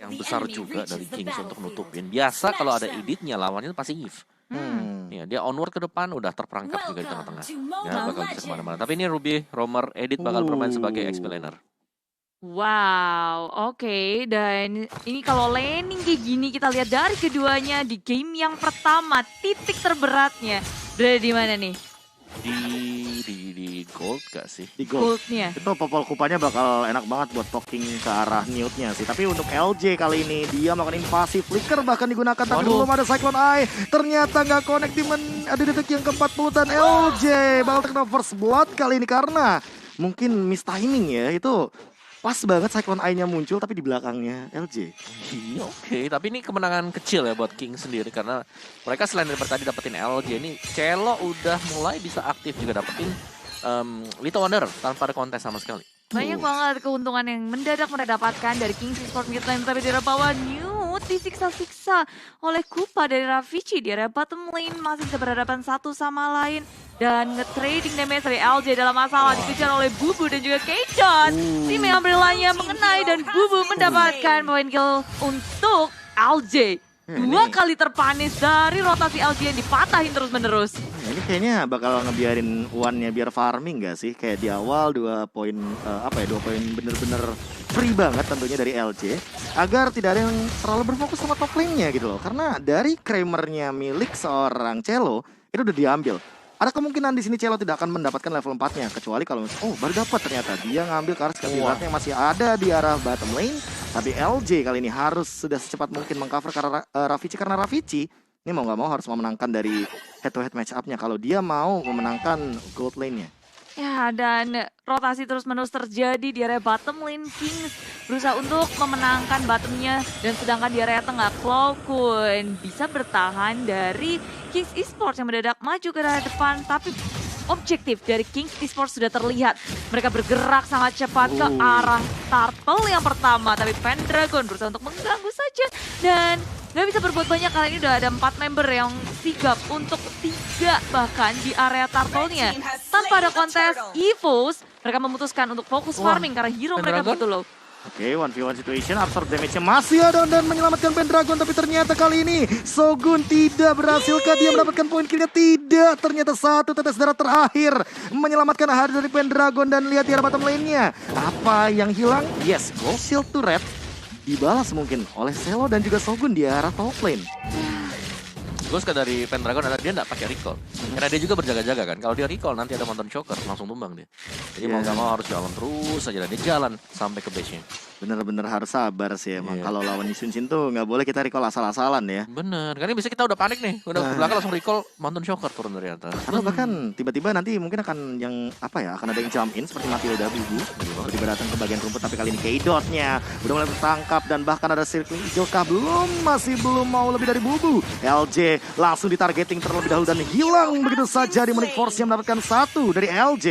yang besar juga dari Kings untuk nutupin. Biasa kalau ada editnya lawannya pasti Eve. Ya, dia onward ke depan udah terperangkap juga di tengah-tengah. Ya, bakal bisa kemana-mana. Tapi ini Ruby, Romer, Edit bakal bermain sebagai explainer. Wow, oke. Dan ini kalau laning kayak gini kita lihat dari keduanya di game yang pertama, titik terberatnya berada di mana nih? Di gold gak sih? Di gold. Goldnya. Itu popol kupanya bakal enak banget buat poking ke arah Newt-nya sih. Tapi untuk LJ kali ini dia melakukan invasi flicker bahkan digunakan tapi belum ada Cyclone Eye. Ternyata nggak connect di detik yang ke-40 dan LJ bakal terkena first blood kali ini karena mungkin miss timing ya. Itu pas banget Cyclone Eye-nya muncul tapi di belakangnya LJ. Iya, oke. Tapi ini kemenangan kecil ya buat King sendiri karena mereka selain dari tadi dapetin LJ ini Celo udah mulai bisa aktif juga dapetin Little Wonder tanpa ada kontes sama sekali. Banyak banget keuntungan yang mendadak mereka dapatkan dari Kings Esports mid lane, tapi di area bawah Newt disiksa-siksa oleh Kupa dari Ravici. Di area bottom lane masih bisa berhadapan satu sama lain dan nge-trading damage dari LJ dalam masalah dikejar oleh Bubu dan juga Kejon. Tim yang ambilnya mengenai dan Bubu mendapatkan poin kill untuk LJ. Dua kali terpanis dari rotasi LJ yang dipatahin terus-menerus. Ini kayaknya bakal ngebiarin One-nya biar farming gak sih? Kayak di awal 2 poin, 2 poin bener-bener free banget tentunya dari LJ. Agar tidak ada yang terlalu berfokus sama top lane-nya gitu loh. Karena dari Kramer-nya milik seorang Celo, itu udah diambil. Ada kemungkinan di sini Celo tidak akan mendapatkan level 4-nya. Kecuali kalau baru dapat ternyata. Dia ngambil ke arah skill yang masih ada di arah bottom lane. Tapi LJ kali ini harus sudah secepat mungkin mengcover karena Ravici. Karena Ravici ini mau nggak mau harus memenangkan dari head-to-head match-up-nya kalau dia mau memenangkan gold lane-nya. Ya, dan rotasi terus-menerus terjadi di area bottom lane. Kings berusaha untuk memenangkan bottomnya, dan sedangkan di area tengah Cloud9 bisa bertahan dari Kings Esports yang mendadak maju ke area depan, tapi objektif dari Kings Esports sudah terlihat. Mereka bergerak sangat cepat ke arah turtle yang pertama, tapi Pendragon berusaha untuk mengganggu saja dan nggak bisa berbuat banyak karena ini udah ada 4 member yang sigap untuk 3 bahkan di area turtle-nya. Tanpa ada kontes EVOS, mereka memutuskan untuk fokus farming karena hero mereka betul loh. Oke, 1v1 situation, absorb damage-nya masih ada dan menyelamatkan Pendragon. Tapi ternyata kali ini Shogun tidak berhasilkah dia mendapatkan poin kill-nya? Tidak, ternyata satu tetes darah terakhir menyelamatkan hari dari Pendragon. Dan lihat di arah bottom lane-nya, apa yang hilang? Yes, gold shield turret dibalas mungkin oleh Celo dan juga Shogun di arah top lane. Gue suka dari Pendragon adalah dia nggak pakai recall. Karena dia juga berjaga-jaga kan. Kalau dia recall nanti ada Mountain Choker langsung tumbang dia. Jadi mau nggak mau harus jalan terus aja. Dan dia jalan sampai ke base-nya. Bener-bener harus sabar sih emang. Kalau lawan Yisunshin tuh nggak boleh kita recall asal-asalan ya. Bener. Karena biasanya kita udah panik nih. Udah ke belakang langsung recall Mountain Choker turun dari atas. Karena bahkan tiba-tiba nanti mungkin akan yang akan ada yang jump in seperti Matilda Bubu. Tiba-tiba datang ke bagian rumput tapi kali ini K-Dot-nya udah mulai tertangkap dan bahkan ada circling hijau-kah masih belum mau lebih dari Bubu. LJ langsung ditargeting terlebih dahulu dan hilang begitu saja di menit force yang mendapatkan 1 dari LJ.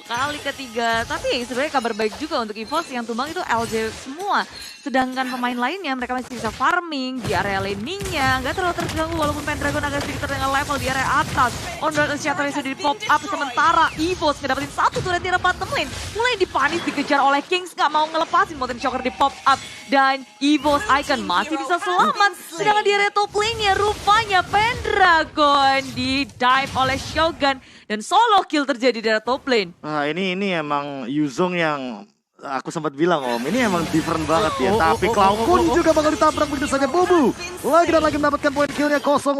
Kali ketiga. Tapi sebenarnya kabar baik juga untuk EVOS yang tumbang itu LJ semua. Sedangkan pemain lainnya mereka masih bisa farming di area laningnya. Nggak terlalu terganggu walaupun Pendragon agak sedikit tertinggal level di area atas. On-road Initiator sudah di pop up sementara EVOS ngedapetin 1 turret di area bottom lane. Mulai dipanis dikejar oleh Kings, nggak mau ngelepasin Mountain Choker di pop up. Dan EVOS Icon masih bisa selamat. Sedangkan di area top lane-nya rupanya Pendragon di dive oleh Shogun. Dan solo kill terjadi di area top lane. Nah ini emang Yuzong yang aku sempat bilang ini emang different banget ya. Tapi Cloud9 juga bakal ditabrak begitu saja. Bubu lagi dan lagi mendapatkan poin killnya 0-5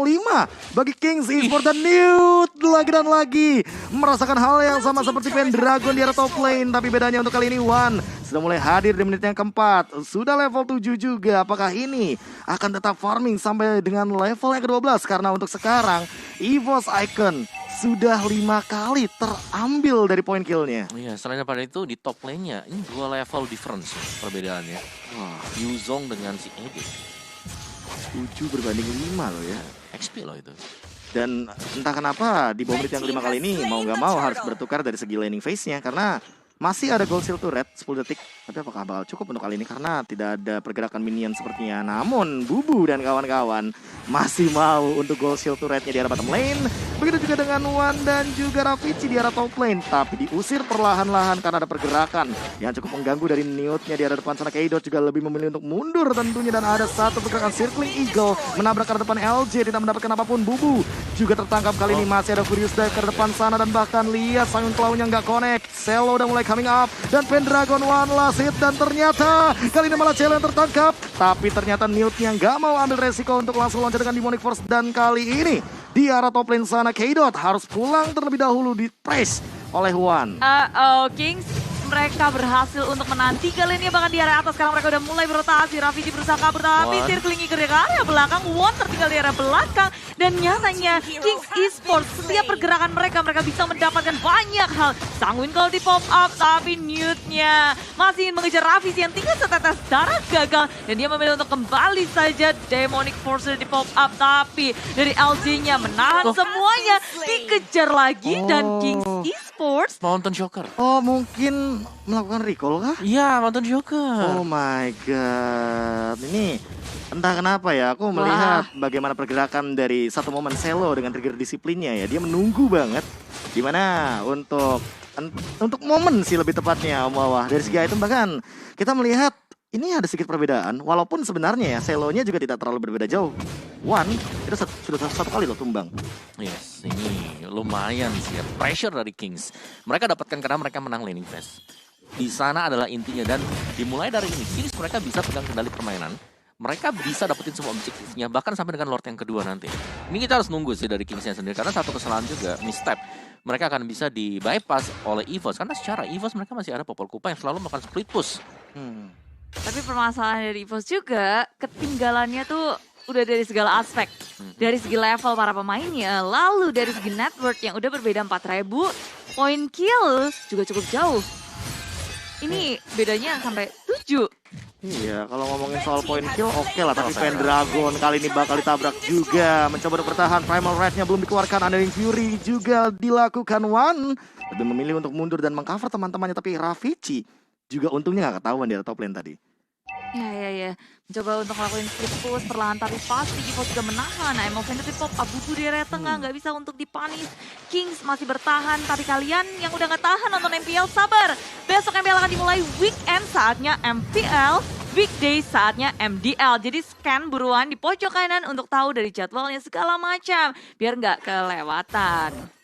bagi Kings Esports. Dan Newt lagi dan lagi merasakan hal yang sama seperti Pendragon di area top lane. Tapi bedanya untuk kali ini One sudah mulai hadir di menit yang keempat. Sudah level 7 juga. Apakah ini akan tetap farming sampai dengan level yang ke-12? Karena untuk sekarang EVOS Icon sudah 5 kali terambil dari poin killnya. Iya, selain daripada itu di top lane-nya ini 2 level difference perbedaannya. Wah, Yuzong dengan si Edit. 7 berbanding 5 loh ya. XP loh itu. Dan entah kenapa di bawah menit yang kelima kali ini mau nggak mau harus bertukar dari segi laning phase-nya. Karena Masih ada gold seal turret 10 detik. Tapi apakah bakal cukup untuk kali ini? Karena tidak ada pergerakan minion sepertinya. Namun Bubu dan kawan-kawan masih mau untuk gold seal turretnya di arah bottom lane. Begitu juga dengan Wan dan juga Ravici di arah top lane. Tapi diusir perlahan-lahan karena ada pergerakan yang cukup mengganggu dari Newt-nya di arah depan sana. Keidot juga lebih memilih untuk mundur tentunya. Dan ada satu pergerakan Circling Eagle menabrak ke arah depan LJ. Tidak mendapatkan apapun. Bubu juga tertangkap kali ini. Masih ada Furious Dive ke depan sana. Dan bahkan lihat Sangun Claw-nya nggak connect. Selo udah mulai coming up. Dan Pendragon one last hit. Dan ternyata kali ini malah Celo yang tertangkap. Tapi ternyata Newt-nya nggak mau ambil resiko untuk langsung loncat dengan Demonic Force. Dan kali ini di arah top lane sana Keidot harus pulang terlebih dahulu di press oleh Wan. Kings, mereka berhasil untuk menanti kali ini bahkan di area atas. Sekarang mereka udah mulai berotasi. Ravici berusaha kabur tapi Circling Eagle ke area belakang. Wan tertinggal di area belakang. Dan nyatanya Kings Esports setiap pergerakan mereka bisa mendapatkan banyak hal. Sanguin kalau di pop up tapi Newt-nya masih ingin mengejar Ravici yang tinggal setetes darah gagal. Dan dia memilih untuk kembali saja Demonic Force di pop up. Tapi dari LG-nya menahan semuanya. Dikejar lagi dan Kings Esports Mountain Shocker. Oh mungkin melakukan recall kah? Iya, Mountain Shocker. Oh my god. Ini entah kenapa ya, aku melihat bagaimana pergerakan dari satu momen Selo dengan trigger disiplinnya ya. Dia menunggu banget. Dimana untuk momen sih lebih tepatnya Om Wawah. Dari segi item bahkan kita melihat ini ada sedikit perbedaan. Walaupun sebenarnya ya Selo-nya juga tidak terlalu berbeda jauh. One, itu sudah satu kali loh tumbang. Yes, ini lumayan sih ya. Pressure dari Kings. Mereka dapatkan karena mereka menang laning phase. Di sana adalah intinya dan dimulai dari ini Kings mereka bisa pegang kendali permainan. Mereka bisa dapetin semua objektifnya bahkan sampai dengan Lord yang kedua nanti. Ini kita harus nunggu sih dari Kingsnya sendiri karena satu kesalahan juga misstep. Mereka akan bisa di bypass oleh EVOS karena secara EVOS mereka masih ada Popol Kupa yang selalu melakukan split push. Tapi permasalahan dari EVOS juga ketinggalannya tuh udah dari segala aspek. Dari segi level para pemainnya, lalu dari segi network yang udah berbeda 4.000, point kill juga cukup jauh. Ini bedanya sampai 7. Iya, kalau ngomongin soal point kill oke lah, tapi Pendragon kali ini bakal ditabrak juga. Mencoba untuk bertahan, Primal Red-nya belum dikeluarkan, Undying Fury juga dilakukan Wan. Lebih memilih untuk mundur dan mengcover teman-temannya, tapi Ravici juga untungnya nggak ketahuan di top lane tadi. Ya. Mencoba untuk ngelakuin split push perlahan tapi pasti EVOS juga menahan. I'm offended pop up Bubu di area tengah nggak bisa untuk dipanis. Kings masih bertahan tapi kalian yang udah nggak tahan nonton MPL sabar. Besok MPL akan dimulai weekend saatnya MPL. Weekday saatnya MDL. Jadi scan buruan di pojok kanan untuk tahu dari jadwalnya segala macam. Biar nggak kelewatan.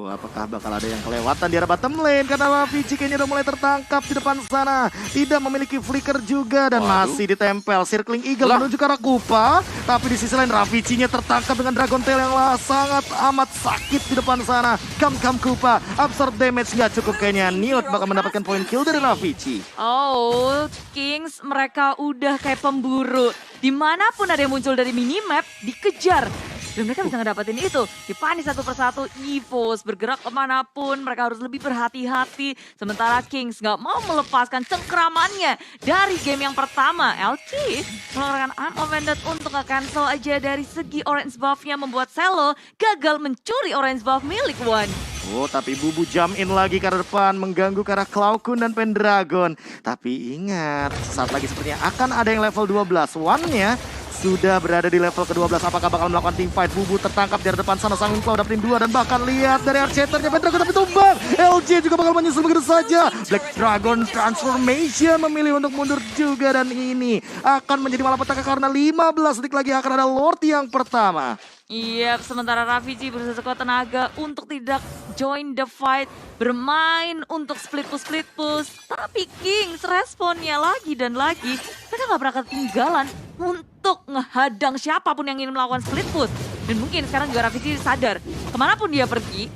Apakah bakal ada yang kelewatan di arah bottom lane? Karena Ravici kayaknya udah mulai tertangkap di depan sana. Tidak memiliki flicker juga dan masih ditempel. Circling Eagle menuju ke arah Kupa. Tapi di sisi lain Ravicinya tertangkap dengan Dragon Tail yang sangat amat sakit di depan sana. Come Kupa. Absorb damage nggak cukup kayaknya. Newt bakal mendapatkan point kill dari Ravici. Oh, Kings mereka udah kayak pemburu. Dimanapun ada yang muncul dari minimap, dikejar. Dan mereka bisa ngedapetin itu. Dipanis satu persatu, EVOS bergerak kemanapun. Mereka harus lebih berhati-hati. Sementara Kings nggak mau melepaskan cengkramannya dari game yang pertama. LG mengeluarkan unoffended untuk nge-cancel aja dari segi orange buff-nya. Membuat Selo gagal mencuri orange buff milik Wan. Tapi Bubu jump in lagi ke arah depan, mengganggu ke arah Clawkun dan Pendragon. Tapi ingat, saat lagi sepertinya akan ada yang level 12. One-nya sudah berada di level ke-12. Apakah bakal melakukan team fight? Bubu tertangkap di depan sana. Sangun Claw dapetin 2 dan bahkan lihat dari Archeternya Pendragon tapi tumbang. LJ juga bakal menyusul begitu saja. Black Dragon Transformation memilih untuk mundur juga dan ini akan menjadi malapetaka karena 15 detik lagi akan ada Lord yang pertama. Iya, sementara Ravici berusaha sekuat tenaga untuk tidak join the fight, bermain untuk split push. Tapi Kings responnya lagi dan lagi, mereka gak pernah ketinggalan untuk ngehadang siapapun yang ingin melakukan split push. Dan mungkin sekarang juga Ravici sadar, kemanapun dia pergi,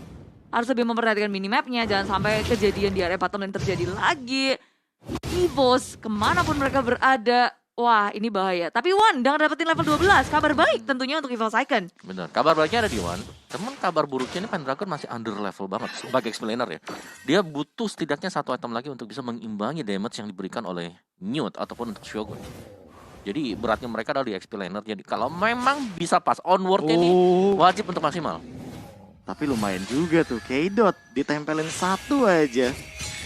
harus lebih memperhatikan minimapnya, jangan sampai kejadian di area bottom lane terjadi lagi. EVOS, kemanapun mereka berada, wah ini bahaya. Tapi Wan udah dapetin level 12. Kabar baik tentunya untuk EVOS Icon. Benar, kabar baiknya ada di Wan. Temen kabar buruknya ini Pendragon masih under level banget sebagai explainer ya. Dia butuh setidaknya satu item lagi untuk bisa mengimbangi damage yang diberikan oleh Newt ataupun untuk Shogun. Jadi beratnya mereka adalah di explainer. Jadi kalau memang bisa pas onward-nya ini wajib untuk maksimal. Tapi lumayan juga tuh, Keidot ditempelin satu aja.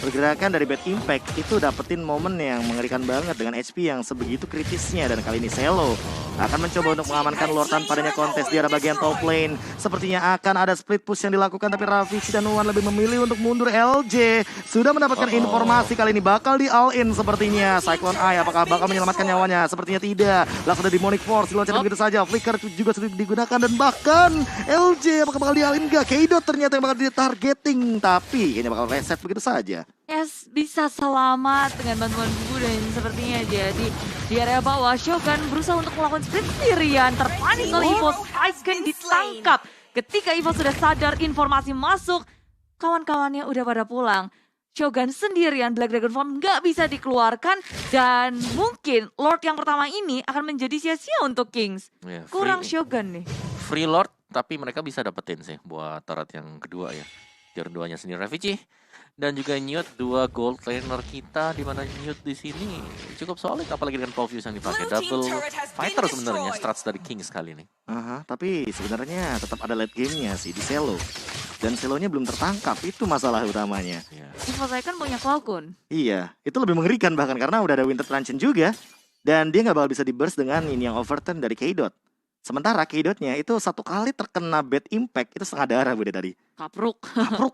pergerakan dari Bad Impact itu dapetin momen yang mengerikan banget dengan HP yang sebegitu kritisnya. Dan kali ini Selo akan mencoba untuk mengamankan Lord tanpa adanya kontes di arah bagian top lane. Sepertinya akan ada split push yang dilakukan, tapi Ravage dan Wan lebih memilih untuk mundur. LJ sudah mendapatkan informasi kali ini bakal di all in sepertinya. Cyclone Eye apakah bakal menyelamatkan nyawanya? Sepertinya tidak. Langsung ada Demonic Force diloncat begitu saja. Flicker juga sudah digunakan dan bahkan LJ apakah bakal di all in gak? Kaido ternyata yang bakal di targeting, tapi kayaknya bakal reset begitu saja. Yes, bisa selamat dengan bantuan Bubu dan sepertinya jadi di area bawah Shogun berusaha untuk melakukan split sendirian. Terpanis oleh EVOS Icon ditangkap. Ketika EVOS sudah sadar informasi masuk, kawan-kawannya udah pada pulang. Shogun sendirian, Black Dragon Form nggak bisa dikeluarkan dan mungkin Lord yang pertama ini akan menjadi sia-sia untuk Kings. Yeah, Kurang Shogun nih. Free Lord, tapi mereka bisa dapetin sih buat turret yang kedua ya. Tier 2-nya sendiri Ravage dan juga Newt, dua gold laner kita, di mana Newt di sini cukup solid apalagi dengan Pulse yang dipakai. Double fighter sebenarnya strats dari Kings kali ini. Tapi sebenarnya tetap ada late game-nya sih di Selo. Dan Selonya belum tertangkap, itu masalah utamanya. EVOS Icon punya Falcon. Iya, itu lebih mengerikan bahkan karena udah ada Winter Truncheon juga. Dan dia nggak bakal bisa di-burst dengan ini yang overturn dari K-Dot. Sementara K-Dotnya itu satu kali terkena Bad Impact, itu setengah darah bude tadi. Kapruk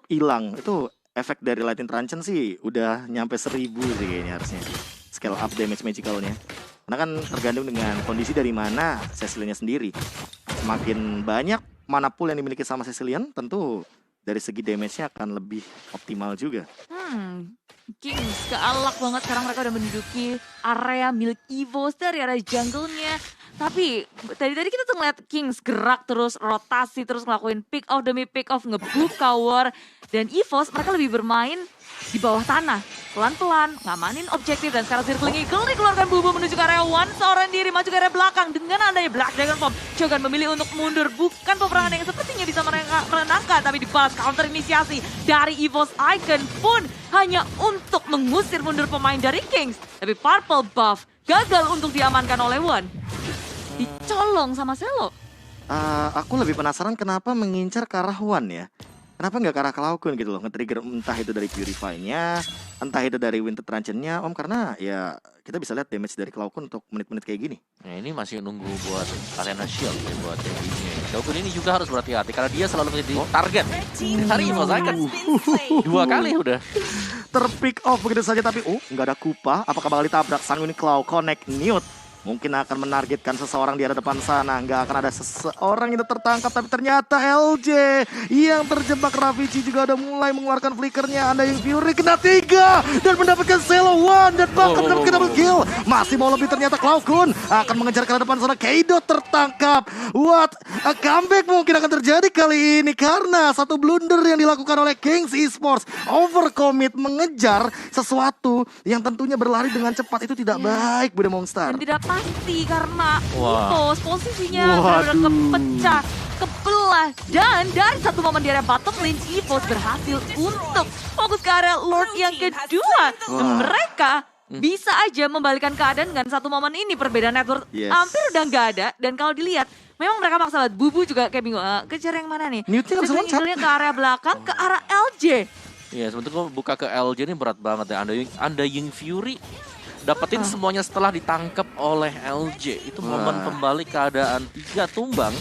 Hilang. Itu efek dari Lightning Truncheon sih udah nyampe 1000 sih kayaknya harusnya. Scale up damage magicalnya. Karena kan tergantung dengan kondisi dari mana Cecilian sendiri. Semakin banyak mana pool yang dimiliki sama Cecilian, tentu dari segi damage-nya akan lebih optimal juga. Kings kealak banget sekarang, mereka udah menduduki area milik EVOS dari area jungle-nya. Tapi tadi kita tuh ngeliat Kings gerak terus, rotasi terus, ngelakuin pick off demi pick off, nge-book tower. Dan EVOS mereka lebih bermain di bawah tanah, pelan-pelan ngamanin objektif. Dan sekarang Circling Eagle dikeluarkan Bubu menuju ke area Wan, seorang diri maju ke area belakang. Dengan adanya Black Dragon Form, Shogun memilih untuk mundur. Bukan peperangan yang sepertinya bisa mereka menangkan, tapi dibalas counter inisiasi dari EVOS Icon pun hanya untuk mengusir mundur pemain dari Kings. Tapi Purple Buff gagal untuk diamankan oleh Wan. Dicolong sama Selo. Aku lebih penasaran kenapa mengincar ke arah Wan ya. Kenapa nggak ke arah Cloud gitu loh, nge-trigger entah itu dari Purify-nya, entah itu dari Winter Truncheon-nya, Om, karena ya kita bisa lihat damage dari Cloud untuk menit-menit kayak gini. Nah, ini masih nunggu buat Arena Shield ya, buat ini. Cloud ini juga harus berhati-hati karena dia selalu menjadi target dari EVOS Icon. 2 kali udah. Terpick off begitu saja, tapi nggak ada Kupa. Apakah bakal ditabrak? Sanguine Claw connect Newt. Mungkin akan menargetkan seseorang di arah depan sana. Nggak akan ada seseorang yang tertangkap. Tapi ternyata LJ yang terjebak. Ravage juga udah mulai mengeluarkan flickernya. Anda yang Fury kena 3 dan mendapatkan Selo One dan bahkan mendapatkan double kill. Masih mau lebih ternyata Cloud akan mengejar ke arah depan sana. Kaido tertangkap. What a comeback mungkin akan terjadi kali ini karena satu blunder yang dilakukan oleh Kings Esports. Overcommit mengejar sesuatu yang tentunya berlari dengan cepat itu tidak baik, Bude Monster. Dan tidak pasti karena EVOS posisinya benar-benar kepecah, kebelah. Dan dari satu momen di area bottom lane, EVOS berhasil untuk fokus ke area Lord yang kedua. Dan mereka bisa aja membalikan keadaan dengan satu momen ini. Perbedaan network hampir udah nggak ada. Dan kalau dilihat, memang mereka maksa banget. Bubu juga kayak bingung, kejar yang mana nih? Sebenarnya ke area belakang, ke arah LJ. Iya, sebenarnya buka ke LJ ini berat banget ya. Anda Ying Fury dapetin semuanya setelah ditangkap oleh LJ. Itu momen kembali keadaan 3 tumbang.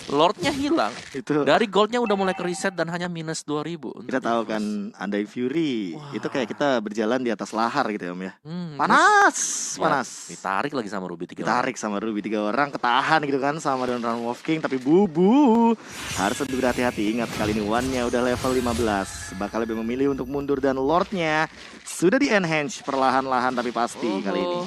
Lordnya hilang. Itu dari goldnya udah mulai ke reset dan hanya minus 2000. Kita tahu kan Andai Fury itu kayak kita berjalan di atas lahar gitu ya, Om ya. Panas. Ditarik lagi sama Ruby 3 orang. Ketahan gitu kan sama dengan Run Wolf King. Tapi Bubu harus lebih berhati-hati. Ingat kali ini One-nya udah level 15. Bakal lebih memilih untuk mundur dan Lordnya sudah di-enhance perlahan-lahan tapi pasti kali ini.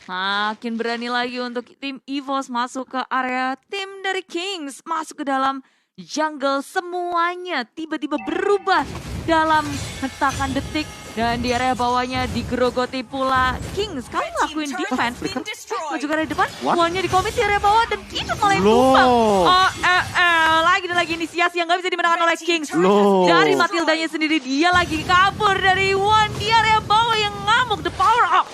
Makin berani lagi untuk tim EVOS masuk ke area tim dari Kings. Masuk ke dalam jungle, semuanya tiba-tiba berubah dalam hentakan detik. Dan di area bawahnya digerogoti pula Kings. Kamu ngelakuin defense, maju ke area depan, One-nya dikomit di area bawah dan itu malah yang tumbang. Lagi inisiasi yang gak bisa dimenangkan oleh Kings. Dari Matildanya sendiri, dia lagi kabur dari One di area bawah yang ngamuk. The power up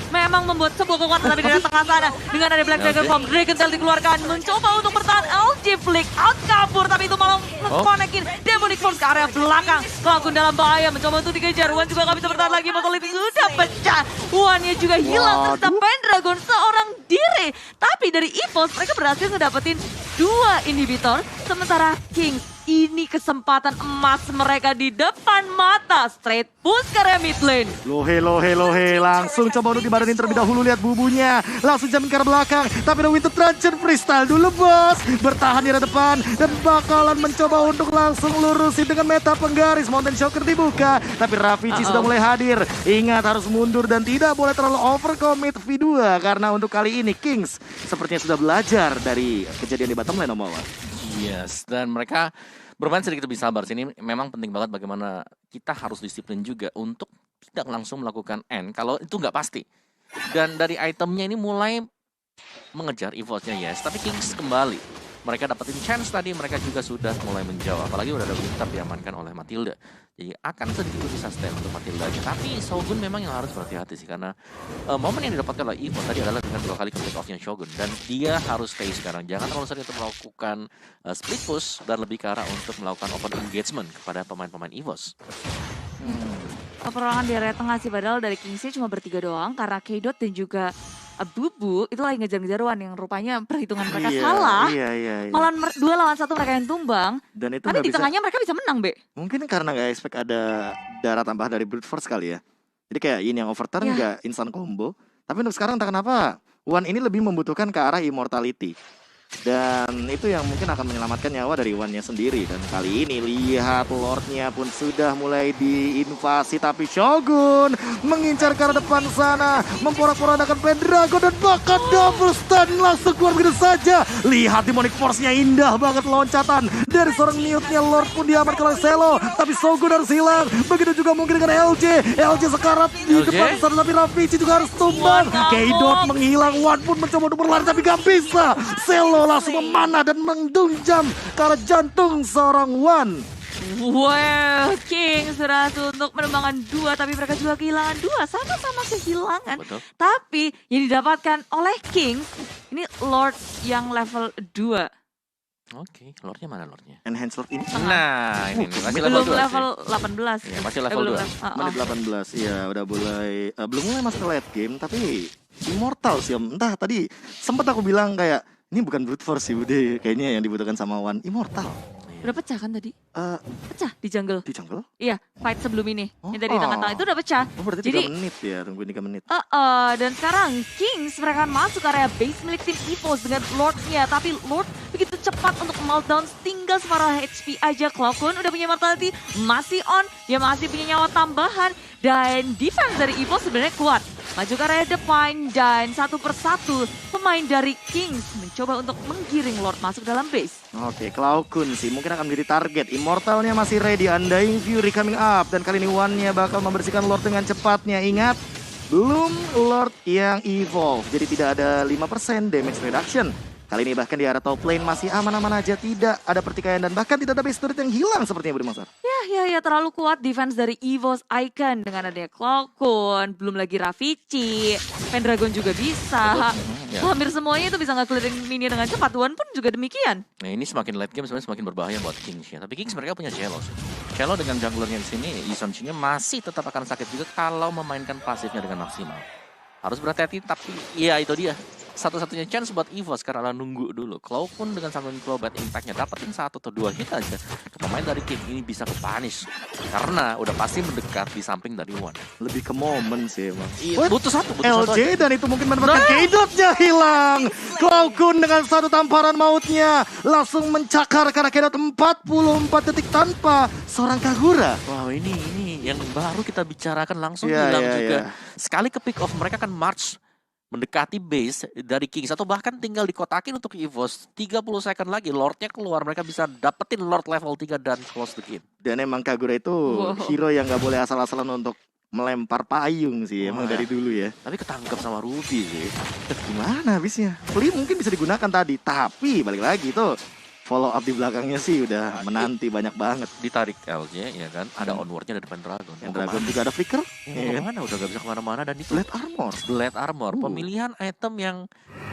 memang membuat sebuah kekuatan tapi dari tengah sana. Dengan ada Black Dragon Bomb, Dragon Tail dikeluarkan. Mencoba untuk bertahan, LG flick out kabur. Tapi itu malah nge-connectin Demonic Force ke area belakang. Cloud9 dalam bahaya, mencoba untuk dikejar. Wan juga gak bisa bertahan lagi, Mortality sudah pecah. Wan-nya juga hilang, ternyata Pendragon seorang diri. Tapi dari EVOS mereka berhasil ngedapetin 2 inhibitor. Sementara Kings ini kesempatan emas mereka di depan mata. Straight push ke area mid lane. Lohe, langsung coba untuk dibaranin terlebih dahulu, lihat bubunya. Langsung jamin ke arah belakang, tapi ada Winter Truncheon freestyle dulu bos. Bertahan di arah depan, dan bakalan mencoba untuk langsung lurusin dengan meta penggaris. Mountain Shocker dibuka, tapi Ravici sudah mulai hadir. Ingat harus mundur dan tidak boleh terlalu overcommit V2. Karena untuk kali ini Kings sepertinya sudah belajar dari kejadian di bottom lane, Om Wawan. Yes, dan mereka bermain sedikit lebih sabar. Sini memang penting banget bagaimana kita harus disiplin juga untuk tidak langsung melakukan end kalau itu nggak pasti. Dan dari itemnya ini mulai mengejar EVOS-nya, yes. Tapi Kings kembali. Mereka dapetin chance tadi, mereka juga sudah mulai menjauh. Apalagi udah ada Winter diamankan oleh Matilda. Jadi akan sedikit lebih sustain untuk Matilda aja. Tapi Shogun memang yang harus berhati-hati sih. Karena momen yang didapatkan oleh EVOS tadi adalah dengan 2 kali pick off-nya Shogun. Dan dia harus stay sekarang. Jangan terlalu sering untuk melakukan split push. Dan lebih ke arah untuk melakukan open engagement kepada pemain-pemain EVOS. Peperangan di area tengah sih, padahal dari Kingsnya cuma bertiga doang. Karena K-Dot dan juga Bubu itu lagi ngejar-ngejar Wan yang rupanya perhitungan mereka salah. Iya. Malah 2 lawan 1 mereka yang tumbang. Dan itu Tapi di bisa, tengahnya mereka bisa menang, Be. mungkin karena nggak expect ada darah tambah dari Brute Force kali ya. Jadi kayak ini yang overturn nggak instant combo. Tapi untuk sekarang entah kenapa Wan ini lebih membutuhkan ke arah immortality. Dan itu yang mungkin akan menyelamatkan nyawa dari Wan-nya sendiri. Dan kali ini lihat Lord-nya pun sudah mulai diinvasi. Tapi Shogun mengincar ke arah depan sana, memporak-porandakan Pendragon dan bahkan double stun langsung keluar begitu saja. Lihat Demonic Force-nya, indah banget loncatan dari seorang mute-nya. Lord pun diamankan oleh Selo, tapi Shogun harus hilang. Begitu juga mungkin dengan LJ sekarat di depan sana, tapi Ravici juga harus tumbang. K-Dot menghilang, Wan pun mencoba untuk berlari tapi gak bisa. Selo langsung memanah dan mendunjam ke arah jantung seorang Wan. Well, Kings berhasil untuk menerbangkan 2, tapi mereka juga kehilangan 2, sama-sama kehilangan. Betul. Tapi yang didapatkan oleh Kings, ini Lord yang level 2. Oke, Lord-nya mana Lord-nya? Enhance Lord ini Nah, ini masih Belum level 2 level sih. 18. Iya, masih level 2. menit 18, iya udah mulai belum mulai masuk ke late game, tapi Immortal sih Om. Entah tadi sempat aku bilang kayak ini bukan brute force sih, udah kayaknya yang dibutuhkan sama Wan Immortal. Udah pecah kan tadi? Pecah di jungle. Di jungle? Iya, fight sebelum ini. Yang dari tengah-tengah itu udah pecah. Oh berarti Jadi 3 menit ya, tungguin 3 menit. dan sekarang Kings mereka akan masuk ke area base milik tim EVOS dengan Lord-nya. Tapi Lord begitu cepat untuk meltdown, tinggal separuh HP aja. Cloud9 udah punya mortality, masih on, dia masih punya nyawa tambahan. Dan defense dari EVOS sebenarnya kuat. Maju ke area depan dan satu persatu pemain dari Kings mencoba untuk menggiring Lord masuk dalam base. Oke, Cloud9 sih mungkin akan menjadi target. Immortalnya masih ready, Undying Fury coming up. Dan kali ini Wan-nya bakal membersihkan Lord dengan cepatnya. Ingat, belum Lord yang evolve, jadi tidak ada 5% damage reduction. Kali ini bahkan di area top lane masih aman-aman aja, tidak ada pertikaian dan bahkan tidak ada base turret yang hilang sepertinya Budi Mansar. Ya, terlalu kuat defense dari EVOS Icon dengan adanya Cloud9, belum lagi Ravici, Pendragon juga bisa. Hampir semuanya itu bisa nge-clearing minion dengan cepat. Wan pun juga demikian. Nah ini semakin late game sebenarnya semakin berbahaya buat Kings ya. Tapi Kings mereka punya Cello sih. Cello dengan junglernya di sini, Isonchi-nya masih tetap akan sakit juga kalau memainkan pasifnya dengan maksimal. Harus berhati-hati, tapi ya itu dia. Satu-satunya chance buat EVOS karena nunggu dulu. Cloud pun dengan Sanguine Claw bad impact-nya dapetin 1 atau 2 hit aja. Pemain dari King ini bisa ke-punish. Karena udah pasti mendekat di samping dari Wan. Lebih ke momen sih emang. Butuh satu LJ aja. dan itu mungkin mendapatkan K-Dot-nya hilang. Cloud9 dengan satu tamparan mautnya langsung mencakar karena K-Dot 44 detik tanpa seorang Kagura. Wow ini yang baru kita bicarakan langsung Iya, hilang iya, juga. iya. Sekali ke pick off mereka kan march mendekati base dari Kings atau bahkan tinggal dikotakin untuk EVOS 30 second lagi Lordnya keluar, mereka bisa dapetin Lord level 3 dan close the game. Dan emang Kagura itu hero yang gak boleh asal-asalan untuk melempar payung sih emang dari dulu ya. Tapi ketangkep sama Ruby sih. Gimana habisnya? Flea mungkin bisa digunakan tadi, tapi balik lagi tuh follow up di belakangnya sih udah menanti banyak banget. Ditarik LJ ya kan, ada onwardnya dari depan Dragon. Yang Dragon juga ada flicker. Mau kemana? Udah gak bisa kemana-mana dan itu Blade Armor. Blade Armor, pemilihan item yang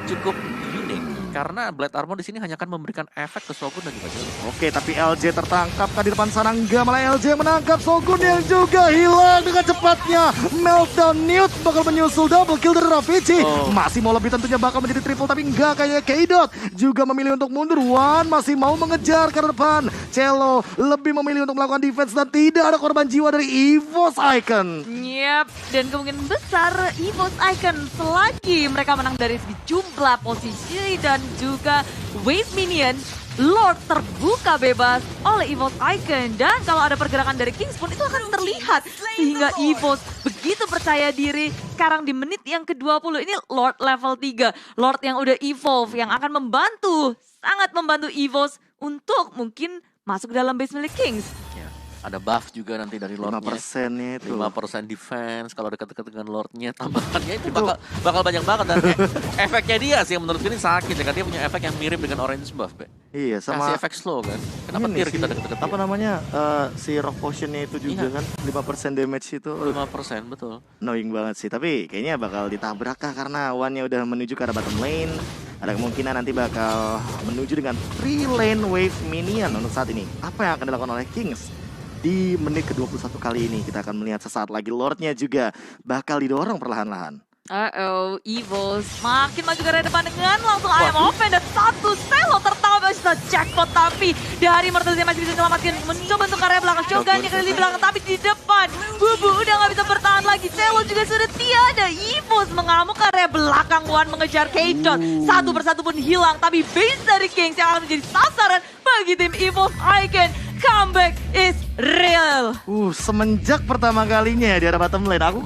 cukup unik. Karena Blade Armor di sini hanya akan memberikan efek ke Shogun dan juga Jelly. Oke, tapi LJ tertangkap kan di depan sana, enggak, malah LJ menangkap Shogun yang juga hilang dengan cepatnya. Meltdown Newt bakal menyusul double kill dari Ravici. Masih mau lebih, tentunya bakal menjadi triple, tapi enggak, kayaknya K-Dot juga memilih untuk mundur. Wan masih mau mengejar ke depan. Cello lebih memilih untuk melakukan defense dan tidak ada korban jiwa dari EVOS Icon. Yap, dan kemungkinan besar EVOS Icon selagi mereka menang dari segi jumlah posisi dan juga wave minion, Lord terbuka bebas oleh EVOS Icon. Dan kalau ada pergerakan dari Kingspun itu akan terlihat. Sehingga EVOS begitu percaya diri. Sekarang di menit yang ke-20 ini Lord level 3. Lord yang udah evolve yang akan membantu, sangat membantu EVOS untuk mungkin masuk ke dalam base milik Kings. Ya, ada buff juga nanti dari Lordnya. 5%-nya itu. 5% defense kalau dekat-dekat dengan Lordnya, tambahannya itu bakal banyak banget. Dan efeknya dia sih yang menurut gue ini sakit ya, kan dia punya efek yang mirip dengan Orange Buff, Be. Iya, sama Kasih efek slow kan. Kenapa ini tir kita sih, deket-deket apa dia? namanya, si Rock Potion-nya itu juga kan 5% damage itu. 5% betul. Annoying banget sih, tapi kayaknya bakal ditabrak kah karena Wan-nya udah menuju ke arah bottom lane. Ada kemungkinan nanti bakal menuju dengan free lane wave minion untuk saat ini. Apa yang akan dilakukan oleh Kings? Di menit ke-21 kali ini kita akan melihat sesaat lagi Lordnya juga bakal didorong perlahan-lahan. EVOS makin maju ke arah depan dengan langsung ayam open dan satu Celo tertawa bisa jackpot, tapi dari Mortality masih bisa menyelamatkan, mencoba untuk area belakang, Shogunnya kali di belakang, tapi di depan Bubu udah nggak bisa bertahan lagi. Celo juga sudah tiada. EVOS mengamuk ke area belakang, Wan mengejar K-Dot, satu persatu pun hilang, tapi base dari Kings yang akan menjadi sasaran bagi tim EVOS Icon. Comeback is real. Semenjak pertama kalinya ya di arah bottom lane, aku